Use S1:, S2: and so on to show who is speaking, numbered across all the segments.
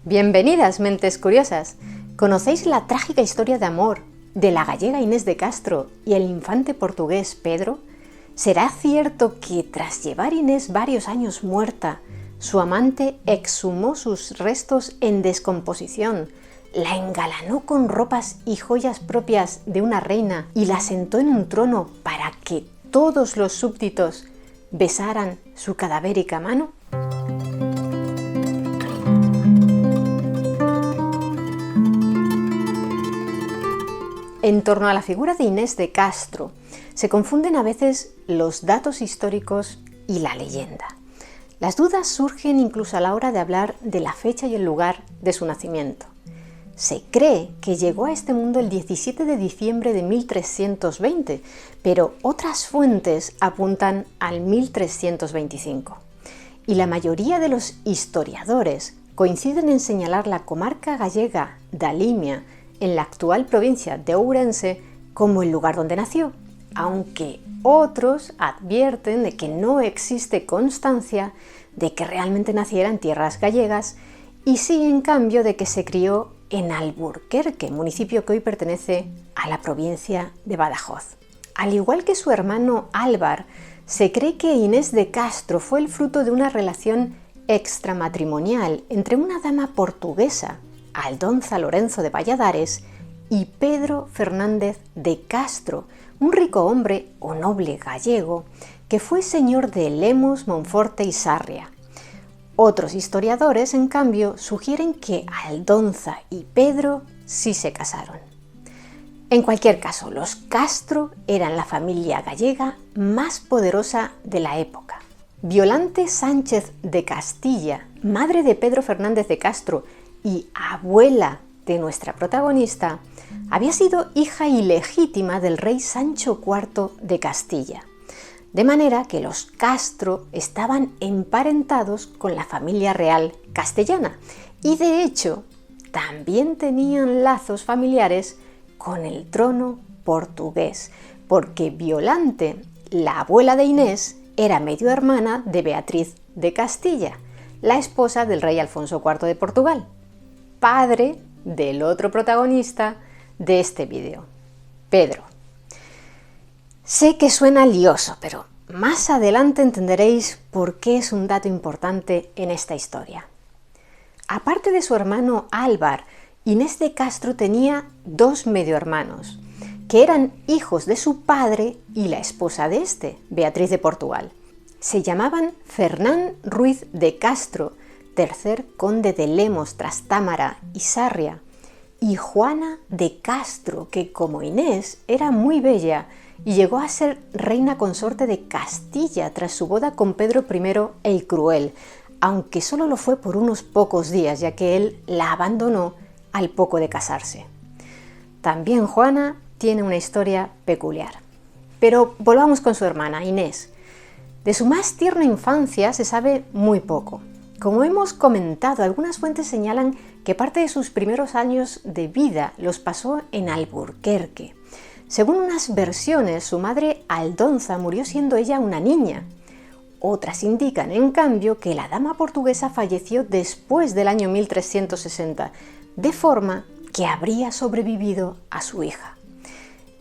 S1: Bienvenidas, mentes curiosas. ¿Conocéis la trágica historia de amor de la gallega Inés de Castro y el infante portugués Pedro? ¿Será cierto que tras llevar Inés varios años muerta, su amante exhumó sus restos en descomposición, la engalanó con ropas y joyas propias de una reina y la sentó en un trono para que todos los súbditos besaran su cadavérica mano? En torno a la figura de Inés de Castro se confunden a veces los datos históricos y la leyenda. Las dudas surgen incluso a la hora de hablar de la fecha y el lugar de su nacimiento. Se cree que llegó a este mundo el 17 de diciembre de 1320, pero otras fuentes apuntan al 1325. Y la mayoría de los historiadores coinciden en señalar la comarca gallega da Limia, en la actual provincia de Ourense, como el lugar donde nació, aunque otros advierten de que no existe constancia de que realmente naciera en tierras gallegas y sí, en cambio, de que se crió en Alburquerque, municipio que hoy pertenece a la provincia de Badajoz. Al igual que su hermano Álvar, se cree que Inés de Castro fue el fruto de una relación extramatrimonial entre una dama portuguesa, Aldonza Lorenzo de Valladares, y Pedro Fernández de Castro, un rico hombre o noble gallego que fue señor de Lemos, Monforte y Sarria. Otros historiadores, en cambio, sugieren que Aldonza y Pedro sí se casaron. En cualquier caso, los Castro eran la familia gallega más poderosa de la época. Violante Sánchez de Castilla, madre de Pedro Fernández de Castro y abuela de nuestra protagonista, había sido hija ilegítima del rey Sancho IV de Castilla, de manera que los Castro estaban emparentados con la familia real castellana y de hecho también tenían lazos familiares con el trono portugués, porque Violante, la abuela de Inés, era medio hermana de Beatriz de Castilla, la esposa del rey Alfonso IV de Portugal, padre del otro protagonista de este vídeo, Pedro. Sé que suena lioso, pero más adelante entenderéis por qué es un dato importante en esta historia. Aparte de su hermano Álvar, Inés de Castro tenía dos medio hermanos, que eran hijos de su padre y la esposa de este, Beatriz de Portugal. Se llamaban Fernán Ruiz de Castro, tercer conde de Lemos, Trastámara y Sarria, y Juana de Castro, que como Inés era muy bella y llegó a ser reina consorte de Castilla tras su boda con Pedro I el Cruel, aunque solo lo fue por unos pocos días, ya que él la abandonó al poco de casarse. También Juana tiene una historia peculiar. Pero volvamos con su hermana, Inés. De su más tierna infancia se sabe muy poco. Como hemos comentado, algunas fuentes señalan que parte de sus primeros años de vida los pasó en Alburquerque. Según unas versiones, su madre Aldonza murió siendo ella una niña. Otras indican, en cambio, que la dama portuguesa falleció después del año 1360, de forma que habría sobrevivido a su hija.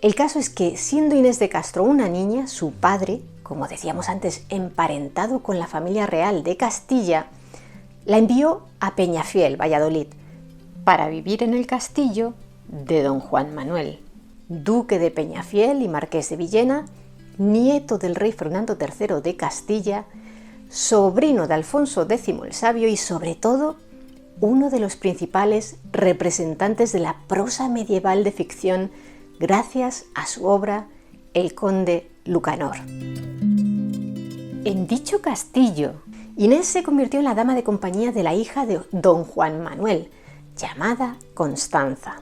S1: El caso es que, siendo Inés de Castro una niña, su padre, como decíamos antes, emparentado con la familia real de Castilla, la envió a Peñafiel, Valladolid, para vivir en el castillo de don Juan Manuel, duque de Peñafiel y marqués de Villena, nieto del rey Fernando III de Castilla, sobrino de Alfonso X el Sabio y, sobre todo, uno de los principales representantes de la prosa medieval de ficción gracias a su obra El Conde Lucanor. En dicho castillo, Inés se convirtió en la dama de compañía de la hija de don Juan Manuel, llamada Constanza.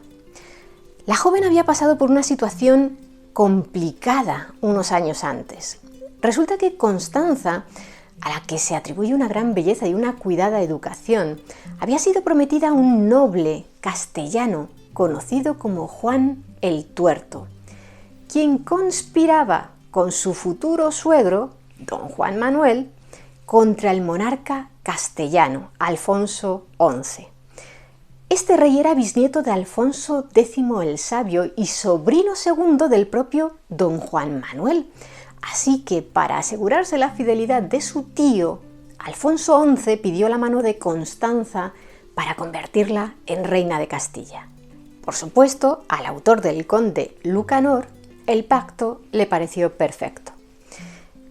S1: La joven había pasado por una situación complicada unos años antes. Resulta que Constanza, a la que se atribuye una gran belleza y una cuidada educación, había sido prometida a un noble castellano conocido como Juan el Tuerto, quien conspiraba con su futuro suegro, don Juan Manuel, contra el monarca castellano, Alfonso XI. Este rey era bisnieto de Alfonso X el Sabio y sobrino segundo del propio don Juan Manuel. Así que, para asegurarse la fidelidad de su tío, Alfonso XI pidió la mano de Constanza para convertirla en reina de Castilla. Por supuesto, al autor del conde Lucanor, el pacto le pareció perfecto.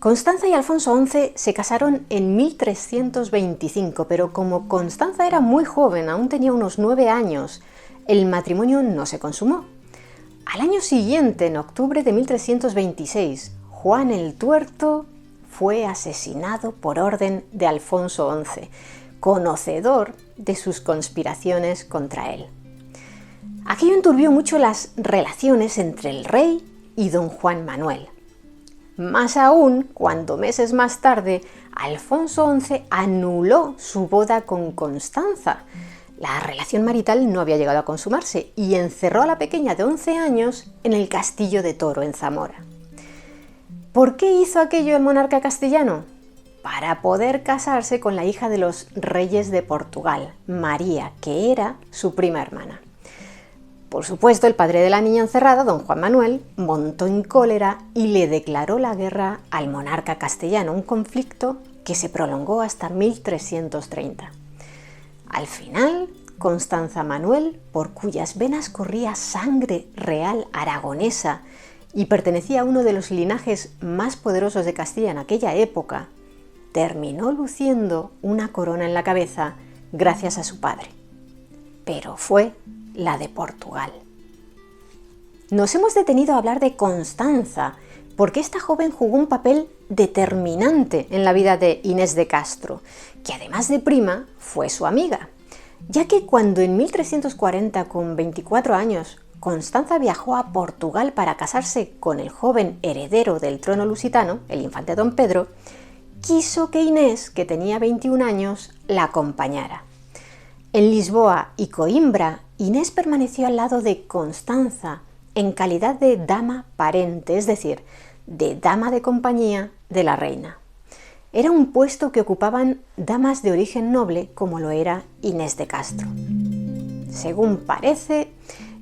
S1: Constanza y Alfonso XI se casaron en 1325, pero como Constanza era muy joven, aún tenía unos 9 años, el matrimonio no se consumó. Al año siguiente, en octubre de 1326, Juan el Tuerto fue asesinado por orden de Alfonso XI, conocedor de sus conspiraciones contra él. Aquello enturbió mucho las relaciones entre el rey y don Juan Manuel. Más aún cuando meses más tarde Alfonso XI anuló su boda con Constanza. La relación marital no había llegado a consumarse y encerró a la pequeña de 11 años en el castillo de Toro, en Zamora. ¿Por qué hizo aquello el monarca castellano? Para poder casarse con la hija de los reyes de Portugal, María, que era su prima hermana. Por supuesto, el padre de la niña encerrada, don Juan Manuel, montó en cólera y le declaró la guerra al monarca castellano, un conflicto que se prolongó hasta 1330. Al final, Constanza Manuel, por cuyas venas corría sangre real aragonesa y pertenecía a uno de los linajes más poderosos de Castilla en aquella época, terminó luciendo una corona en la cabeza gracias a su padre. Pero fue la de Portugal. Nos hemos detenido a hablar de Constanza porque esta joven jugó un papel determinante en la vida de Inés de Castro, que además de prima fue su amiga, ya que cuando en 1340, con 24 años, Constanza viajó a Portugal para casarse con el joven heredero del trono lusitano, el infante don Pedro, quiso que Inés, que tenía 21 años, la acompañara. En Lisboa y Coimbra, Inés permaneció al lado de Constanza en calidad de dama parente, es decir, de dama de compañía de la reina. Era un puesto que ocupaban damas de origen noble como lo era Inés de Castro. Según parece,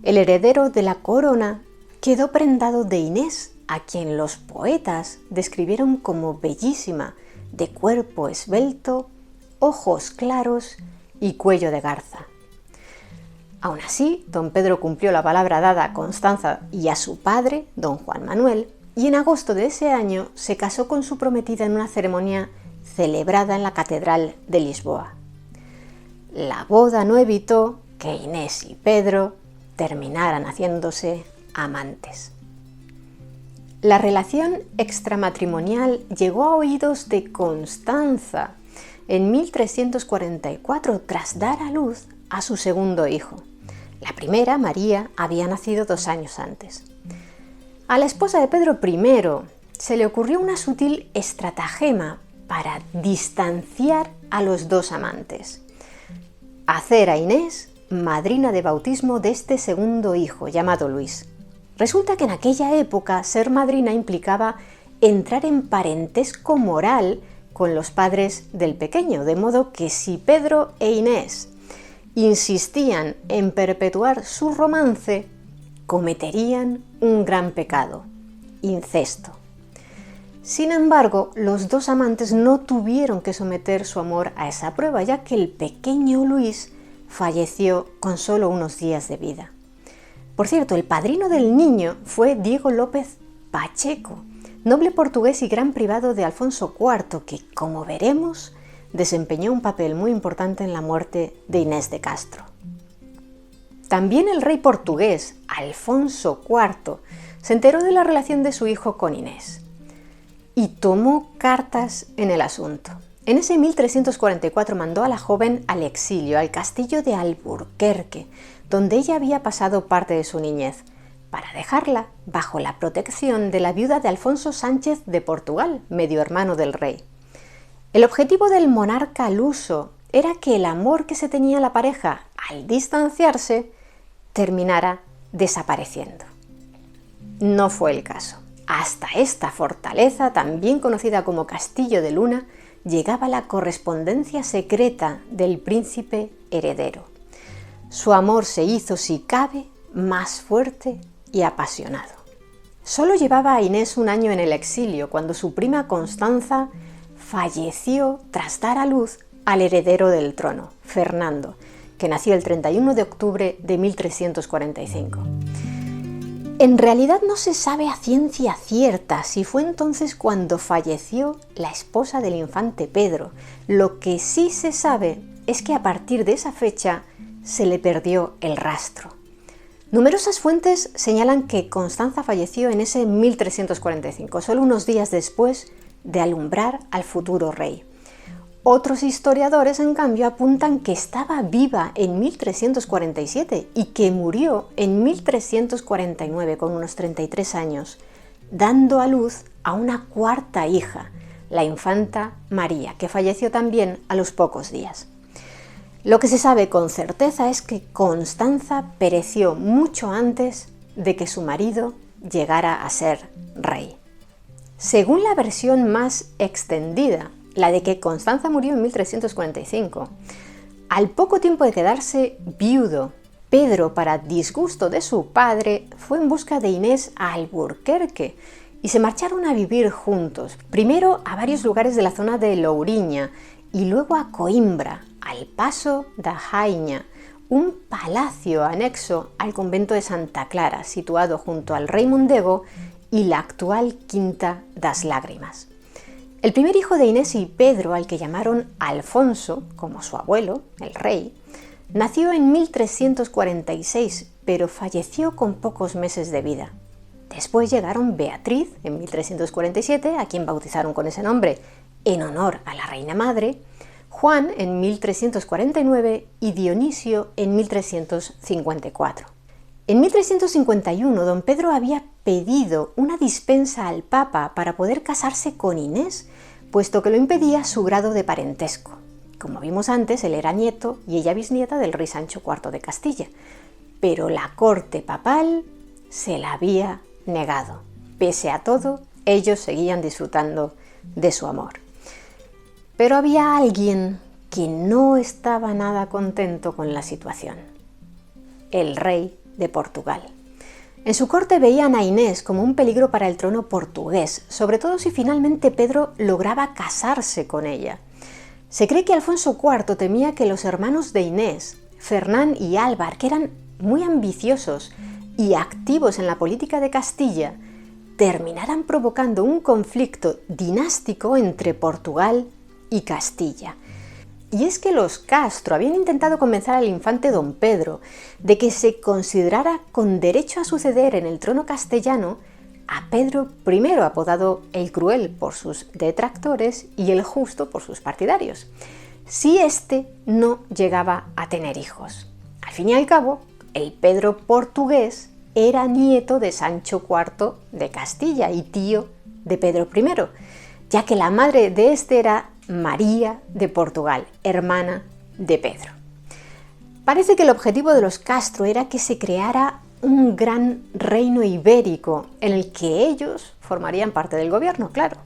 S1: el heredero de la corona quedó prendado de Inés, a quien los poetas describieron como bellísima, de cuerpo esbelto, ojos claros y cuello de garza. Aún así, don Pedro cumplió la palabra dada a Constanza y a su padre, don Juan Manuel, y en agosto de ese año se casó con su prometida en una ceremonia celebrada en la Catedral de Lisboa. La boda no evitó que Inés y Pedro terminaran haciéndose amantes. La relación extramatrimonial llegó a oídos de Constanza en 1344 tras dar a luz a su segundo hijo. La primera, María, había nacido 2 años antes. A la esposa de Pedro I se le ocurrió una sutil estratagema para distanciar a los dos amantes: hacer a Inés madrina de bautismo de este segundo hijo, llamado Luis. Resulta que en aquella época ser madrina implicaba entrar en parentesco moral con los padres del pequeño, de modo que si Pedro e Inés insistían en perpetuar su romance, cometerían un gran pecado: incesto. Sin embargo, los dos amantes no tuvieron que someter su amor a esa prueba, ya que el pequeño Luis falleció con solo unos días de vida. Por cierto, el padrino del niño fue Diego López Pacheco, noble portugués y gran privado de Alfonso IV, que, como veremos, desempeñó un papel muy importante en la muerte de Inés de Castro. También el rey portugués, Alfonso IV, se enteró de la relación de su hijo con Inés y tomó cartas en el asunto. En ese 1344 mandó a la joven al exilio, al castillo de Alburquerque, donde ella había pasado parte de su niñez, para dejarla bajo la protección de la viuda de Alfonso Sánchez de Portugal, medio hermano del rey. El objetivo del monarca luso era que el amor que se tenía la pareja al distanciarse terminara desapareciendo. No fue el caso. Hasta esta fortaleza, también conocida como Castillo de Luna, llegaba la correspondencia secreta del príncipe heredero. su amor se hizo, si cabe, más fuerte y apasionado. Solo llevaba a Inés un año en el exilio cuando su prima Constanza falleció tras dar a luz al heredero del trono, Fernando, que nació el 31 de octubre de 1345. En realidad no se sabe a ciencia cierta si fue entonces cuando falleció la esposa del infante Pedro. Lo que sí se sabe es que a partir de esa fecha se le perdió el rastro. Numerosas fuentes señalan que Constanza falleció en ese 1345, solo unos días después de alumbrar al futuro rey. Otros historiadores, en cambio, apuntan que estaba viva en 1347 y que murió en 1349 con unos 33 años, dando a luz a una cuarta hija, la infanta María, que falleció también a los pocos días. Lo que se sabe con certeza es que Constanza pereció mucho antes de que su marido llegara a ser rey. Según la versión más extendida, la de que Constanza murió en 1345, al poco tiempo de quedarse viudo, Pedro, para disgusto de su padre, fue en busca de Inés a Alburquerque y se marcharon a vivir juntos, primero a varios lugares de la zona de Lourinhã y luego a Coimbra, al Paso da Rainha, un palacio anexo al convento de Santa Clara, situado junto al Rei Mondego y la actual Quinta das Lágrimas. El primer hijo de Inés y Pedro, al que llamaron Alfonso, como su abuelo, el rey, nació en 1346, pero falleció con pocos meses de vida. Después llegaron Beatriz, en 1347, a quien bautizaron con ese nombre en honor a la reina madre, Juan en 1349 y Dionisio en 1354. En 1351, don Pedro había pedido una dispensa al Papa para poder casarse con Inés, puesto que lo impedía su grado de parentesco. Como vimos antes, él era nieto y ella bisnieta del rey Sancho IV de Castilla, pero la corte papal se la había negado. Pese a todo, ellos seguían disfrutando de su amor. Pero había alguien que no estaba nada contento con la situación: el rey de Portugal. En su corte veían a Inés como un peligro para el trono portugués, sobre todo si finalmente Pedro lograba casarse con ella. Se cree que Alfonso IV temía que los hermanos de Inés, Fernán y Álvar, que eran muy ambiciosos y activos en la política de Castilla, terminaran provocando un conflicto dinástico entre Portugal y Castilla. Y es que los Castro habían intentado convencer al infante don Pedro de que se considerara con derecho a suceder en el trono castellano a Pedro I, apodado el Cruel por sus detractores y el Justo por sus partidarios, si éste no llegaba a tener hijos. Al fin y al cabo, el Pedro portugués era nieto de Sancho IV de Castilla y tío de Pedro I, ya que la madre de este era María de Portugal, hermana de Pedro. Parece que el objetivo de los Castro era que se creara un gran reino ibérico en el que ellos formarían parte del gobierno, claro.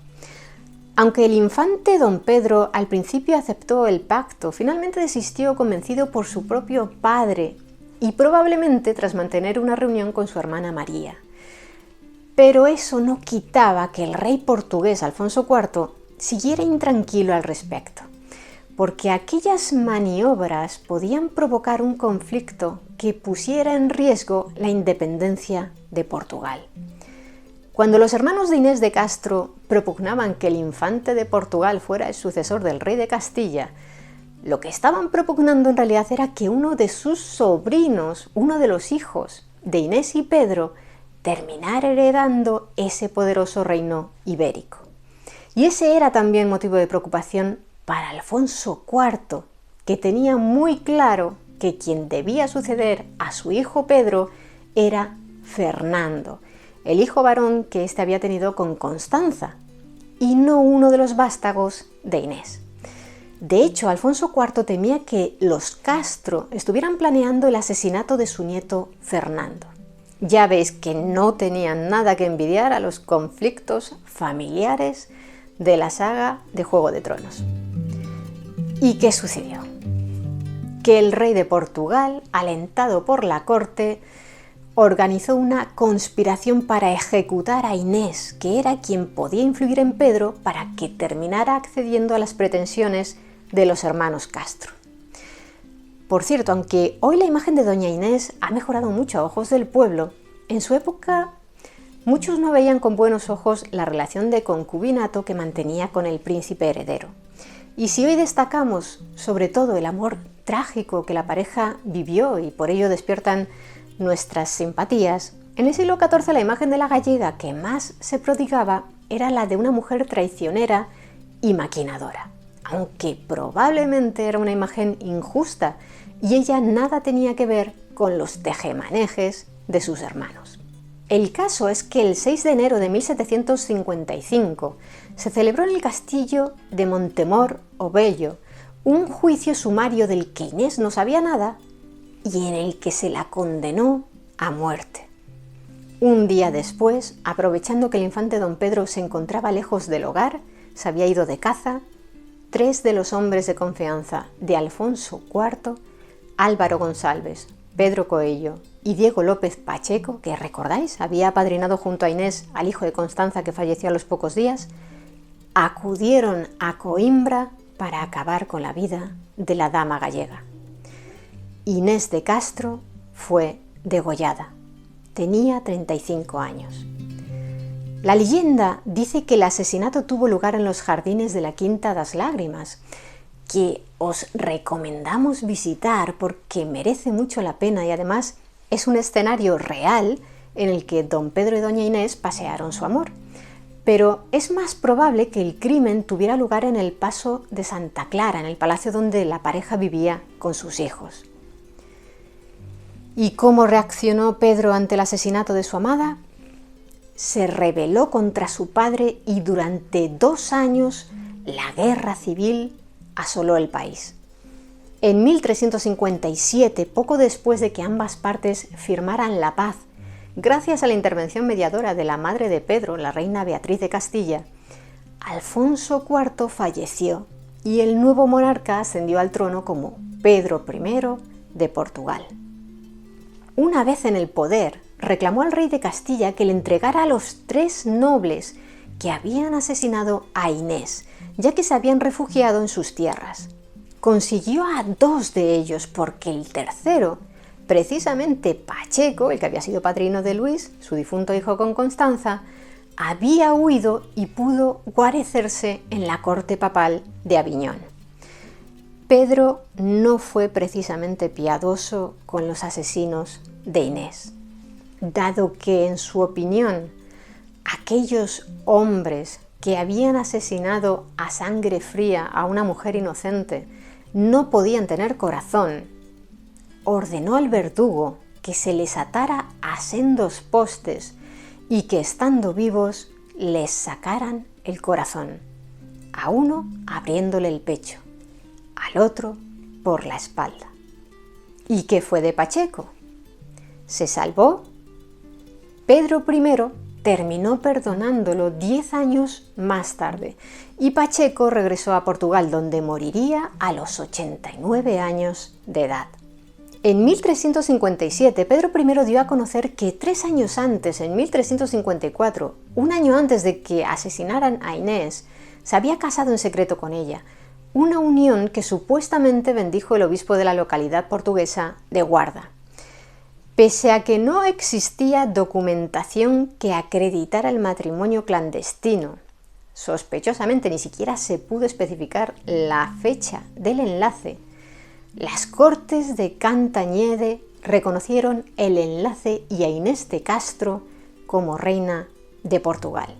S1: Aunque el infante don Pedro al principio aceptó el pacto, finalmente desistió convencido por su propio padre y probablemente tras mantener una reunión con su hermana María. Pero eso no quitaba que el rey portugués Alfonso IV siguiera intranquilo al respecto, porque aquellas maniobras podían provocar un conflicto que pusiera en riesgo la independencia de Portugal. Cuando los hermanos de Inés de Castro propugnaban que el infante de Portugal fuera el sucesor del rey de Castilla, lo que estaban propugnando en realidad era que uno de sus sobrinos, uno de los hijos de Inés y Pedro, terminara heredando ese poderoso reino ibérico. Y ese era también motivo de preocupación para Alfonso IV, que tenía muy claro que quien debía suceder a su hijo Pedro era Fernando, el hijo varón que éste había tenido con Constanza, y no uno de los vástagos de Inés. De hecho, Alfonso IV temía que los Castro estuvieran planeando el asesinato de su nieto Fernando. Ya veis que no tenían nada que envidiar a los conflictos familiares de la saga de Juego de Tronos. ¿Y qué sucedió? que el rey de Portugal, alentado por la corte, organizó una conspiración para ejecutar a Inés, que era quien podía influir en Pedro para que terminara accediendo a las pretensiones de los hermanos Castro. Por cierto, aunque hoy la imagen de doña Inés ha mejorado mucho a ojos del pueblo, en su época muchos no veían con buenos ojos la relación de concubinato que mantenía con el príncipe heredero. Y si hoy destacamos sobre todo el amor trágico que la pareja vivió y por ello despiertan nuestras simpatías, en el siglo XIV la imagen de la gallega que más se prodigaba era la de una mujer traicionera y maquinadora, aunque probablemente era una imagen injusta y ella nada tenía que ver con los tejemanejes de sus hermanos. El caso es que el 6 de enero de 1755 se celebró en el castillo de Montemor o Bello un juicio sumario del que Inés no sabía nada y en el que se la condenó a muerte. Un día después, aprovechando que el infante don Pedro se encontraba lejos del hogar, se había ido de caza, 3 de los hombres de confianza de Alfonso IV, Álvaro González, Pedro Coello y Diego López Pacheco, que recordáis, había apadrinado junto a Inés al hijo de Constanza que falleció a los pocos días, acudieron a Coimbra para acabar con la vida de la dama gallega. Inés de Castro fue degollada. Tenía 35 años. La leyenda dice que el asesinato tuvo lugar en los jardines de la Quinta das Lágrimas, que os recomendamos visitar porque merece mucho la pena y además es un escenario real en el que don Pedro y doña Inés pasearon su amor. Pero es más probable que el crimen tuviera lugar en el Paso de Santa Clara, en el palacio donde la pareja vivía con sus hijos. ¿Y cómo reaccionó Pedro ante el asesinato de su amada? Se rebeló contra su padre y durante 2 años la guerra civil asoló el país. En 1357, poco después de que ambas partes firmaran la paz, gracias a la intervención mediadora de la madre de Pedro, la reina Beatriz de Castilla, Alfonso IV falleció y el nuevo monarca ascendió al trono como Pedro I de Portugal. Una vez en el poder, reclamó al rey de Castilla que le entregara a los 3 nobles que habían asesinado a Inés, ya que se habían refugiado en sus tierras. Consiguió a 2 de ellos porque el tercero, precisamente Pacheco, el que había sido padrino de Luis, su difunto hijo con Constanza, había huido y pudo guarecerse en la corte papal de Aviñón. Pedro no fue precisamente piadoso con los asesinos de Inés, dado que, en su opinión, aquellos hombres que habían asesinado a sangre fría a una mujer inocente no podían tener corazón. Ordenó al verdugo que se les atara a sendos postes y que, estando vivos, les sacaran el corazón, a uno abriéndole el pecho, al otro por la espalda. ¿Y qué fue de Pacheco? ¿Se salvó? Pedro I terminó perdonándolo 10 años más tarde y Pacheco regresó a Portugal, donde moriría a los 89 años de edad. En 1357, Pedro I dio a conocer que 3 años antes, en 1354, un año antes de que asesinaran a Inés, se había casado en secreto con ella, una unión que supuestamente bendijo el obispo de la localidad portuguesa de Guarda. Pese a que no existía documentación que acreditara el matrimonio clandestino, sospechosamente ni siquiera se pudo especificar la fecha del enlace, las Cortes de Cantañede reconocieron el enlace y a Inés de Castro como reina de Portugal.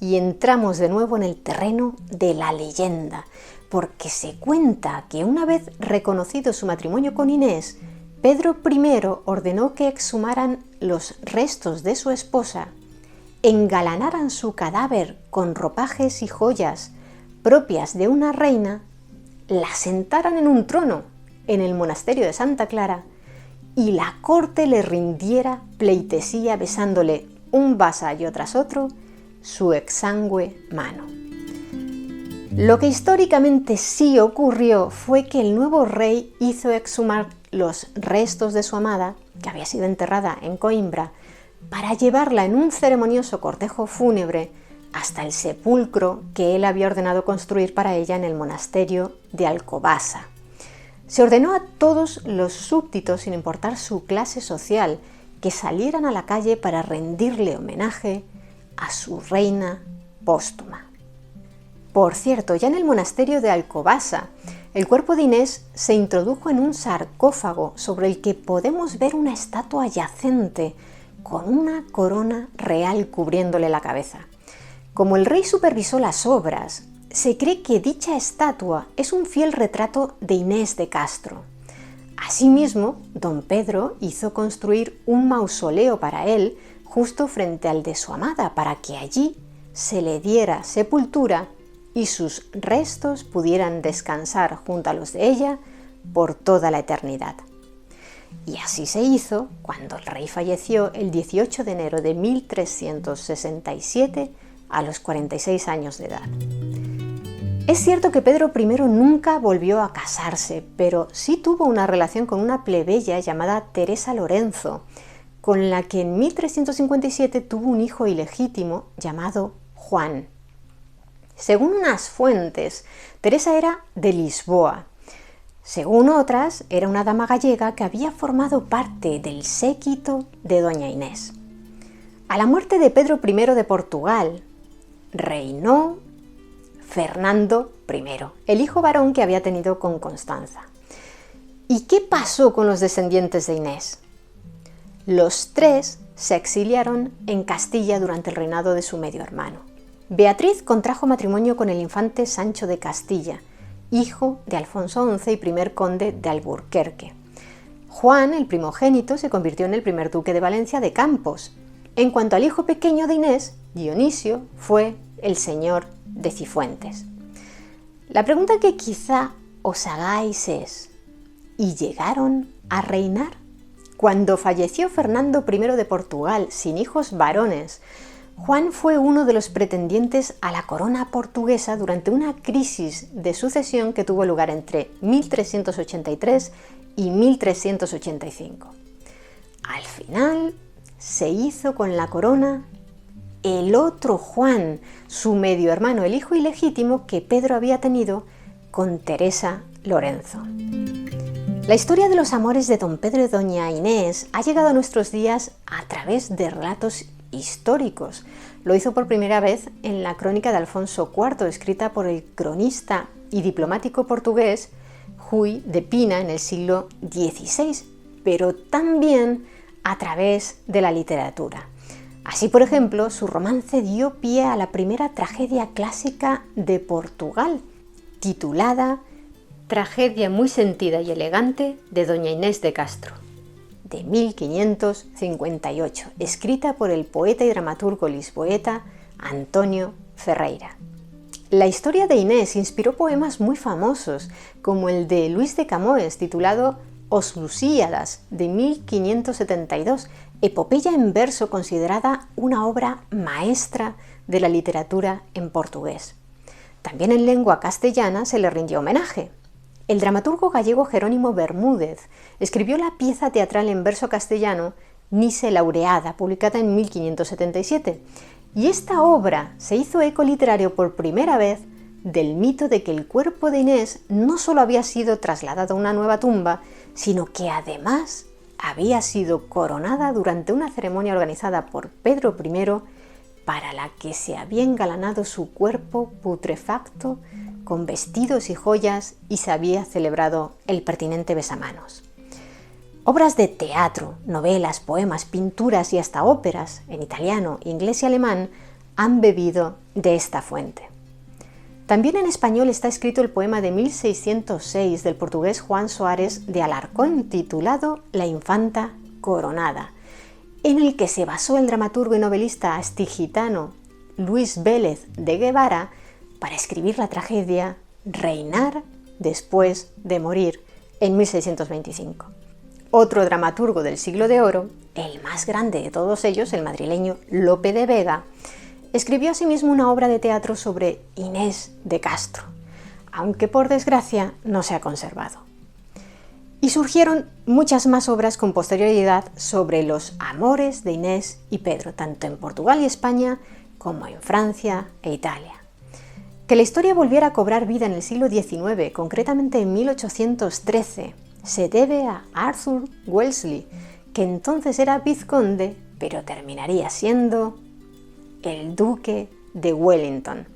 S1: Y entramos de nuevo en el terreno de la leyenda, porque se cuenta que una vez reconocido su matrimonio con Inés, Pedro I ordenó que exhumaran los restos de su esposa, engalanaran su cadáver con ropajes y joyas propias de una reina, la sentaran en un trono en el monasterio de Santa Clara y la corte le rindiera pleitesía besándole un vasallo tras otro su exangüe mano. Lo que históricamente sí ocurrió fue que el nuevo rey hizo exhumar los restos de su amada, que había sido enterrada en Coimbra, para llevarla en un ceremonioso cortejo fúnebre hasta el sepulcro que él había ordenado construir para ella en el monasterio de Alcobaça. Se ordenó a todos los súbditos, sin importar su clase social, que salieran a la calle para rendirle homenaje a su reina póstuma. Por cierto, ya en el monasterio de Alcobaça, el cuerpo de Inés se introdujo en un sarcófago sobre el que podemos ver una estatua yacente con una corona real cubriéndole la cabeza. Como el rey supervisó las obras, se cree que dicha estatua es un fiel retrato de Inés de Castro. Asimismo, don Pedro hizo construir un mausoleo para él justo frente al de su amada, para que allí se le diera sepultura y sus restos pudieran descansar junto a los de ella por toda la eternidad. Y así se hizo cuando el rey falleció el 18 de enero de 1367 a los 46 años de edad. Es cierto que Pedro I nunca volvió a casarse, pero sí tuvo una relación con una plebeya llamada Teresa Lorenzo, con la que en 1357 tuvo un hijo ilegítimo llamado Juan. Según unas fuentes, Teresa era de Lisboa. Según otras, era una dama gallega que había formado parte del séquito de doña Inés. A la muerte de Pedro I de Portugal, reinó Fernando I, el hijo varón que había tenido con Constanza. ¿Y qué pasó con los descendientes de Inés? Los tres se exiliaron en Castilla durante el reinado de su medio hermano. Beatriz contrajo matrimonio con el infante Sancho de Castilla, hijo de Alfonso XI y primer conde de Alburquerque. Juan, el primogénito, se convirtió en el primer duque de Valencia de Campos. En cuanto al hijo pequeño de Inés, Dionisio fue el señor de Cifuentes. La pregunta que quizá os hagáis es: ¿y llegaron a reinar? Cuando falleció Fernando I de Portugal sin hijos varones, Juan fue uno de los pretendientes a la corona portuguesa durante una crisis de sucesión que tuvo lugar entre 1383 y 1385. Al final se hizo con la corona el otro Juan, su medio hermano, el hijo ilegítimo que Pedro había tenido con Teresa Lorenzo. La historia de los amores de don Pedro y doña Inés ha llegado a nuestros días a través de relatos históricos. Lo hizo por primera vez en la crónica de Alfonso IV, escrita por el cronista y diplomático portugués Rui de Pina en el siglo XVI, pero también a través de la literatura. Así, por ejemplo, su romance dio pie a la primera tragedia clásica de Portugal, titulada Tragedia muy sentida y elegante de doña Inés de Castro, de 1558, escrita por el poeta y dramaturgo lisboeta Antonio Ferreira. La historia de Inés inspiró poemas muy famosos, como el de Luis de Camões, titulado Os Lusíadas, de 1572, epopeya en verso considerada una obra maestra de la literatura en portugués. También en lengua castellana se le rindió homenaje. El dramaturgo gallego Jerónimo Bermúdez escribió la pieza teatral en verso castellano Nise Laureada, publicada en 1577, y esta obra se hizo eco literario por primera vez del mito de que el cuerpo de Inés no solo había sido trasladado a una nueva tumba, sino que además había sido coronada durante una ceremonia organizada por Pedro I, para la que se había engalanado su cuerpo putrefacto con vestidos y joyas y se había celebrado el pertinente besamanos. Obras de teatro, novelas, poemas, pinturas y hasta óperas en italiano, inglés y alemán han bebido de esta fuente. También en español está escrito el poema de 1606 del portugués Juan Soares de Alarcón, titulado La infanta coronada, en el que se basó el dramaturgo y novelista astigitano Luis Vélez de Guevara para escribir la tragedia Reinar después de morir en 1625. Otro dramaturgo del siglo de oro, el más grande de todos ellos, el madrileño Lope de Vega, escribió asimismo una obra de teatro sobre Inés de Castro, aunque por desgracia no se ha conservado. Y surgieron muchas más obras con posterioridad sobre los amores de Inés y Pedro, tanto en Portugal y España como en Francia e Italia. Que la historia volviera a cobrar vida en el siglo XIX, concretamente en 1813, se debe a Arthur Wellesley, que entonces era vizconde, pero terminaría siendo el duque de Wellington.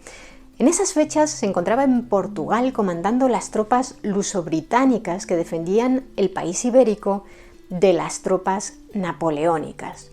S1: En esas fechas se encontraba en Portugal comandando las tropas luso-británicas que defendían el país ibérico de las tropas napoleónicas.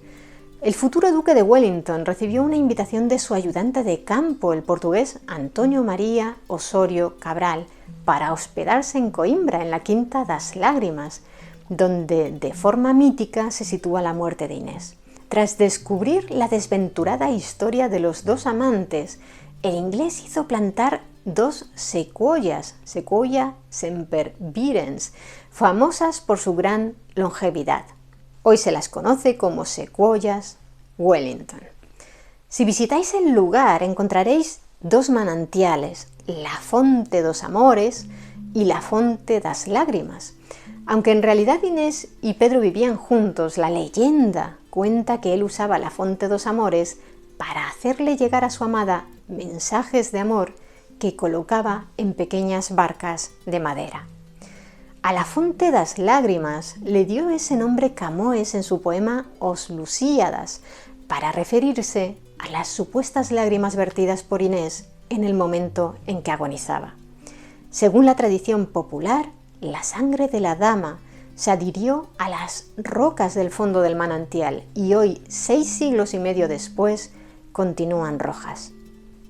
S1: El futuro duque de Wellington recibió una invitación de su ayudante de campo, el portugués Antonio María Osorio Cabral, para hospedarse en Coimbra, en la Quinta das Lágrimas, donde de forma mítica se sitúa la muerte de Inés. Tras descubrir la desventurada historia de los dos amantes, el inglés hizo plantar 2 secuoyas, Sequoia sempervirens, famosas por su gran longevidad. Hoy se las conoce como secuoyas Wellington. Si visitáis el lugar encontraréis 2 manantiales, la Fonte dos Amores y la Fonte das Lágrimas. Aunque en realidad Inés y Pedro vivían juntos, la leyenda cuenta que él usaba la Fonte dos Amores para hacerle llegar a su amada mensajes de amor que colocaba en pequeñas barcas de madera. A la Fonte das Lágrimas le dio ese nombre Camões en su poema Os Lusíadas, para referirse a las supuestas lágrimas vertidas por Inés en el momento en que agonizaba. Según la tradición popular, la sangre de la dama se adhirió a las rocas del fondo del manantial y hoy, 6 siglos y medio después, continúan rojas.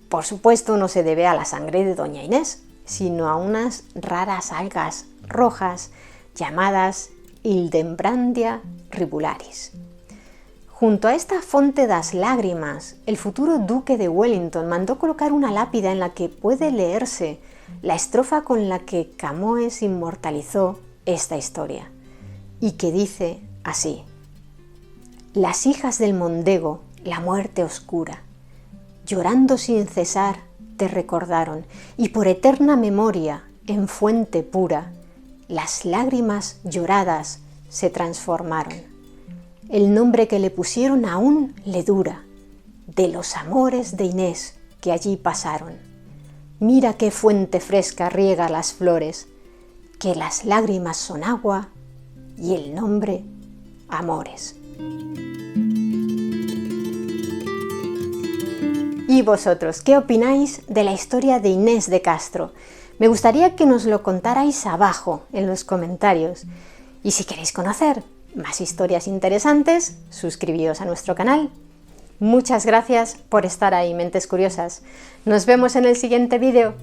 S1: Por supuesto, no se debe a la sangre de doña Inés, sino a unas raras algas rojas llamadas Hildebrandia ribularis. Junto a esta Fonte das Lágrimas, el futuro duque de Wellington mandó colocar una lápida en la que puede leerse la estrofa con la que Camões inmortalizó esta historia, y que dice así: las hijas del Mondego, la muerte oscura, llorando sin cesar, te recordaron, y por eterna memoria, en fuente pura, las lágrimas lloradas se transformaron. El nombre que le pusieron aún le dura, de los amores de Inés que allí pasaron. Mira qué fuente fresca riega las flores, que las lágrimas son agua y el nombre amores. ¿Y vosotros qué opináis de la historia de Inés de Castro? Me gustaría que nos lo contarais abajo en los comentarios. Y si queréis conocer más historias interesantes, suscribíos a nuestro canal. Muchas gracias por estar ahí, mentes curiosas. Nos vemos en el siguiente vídeo.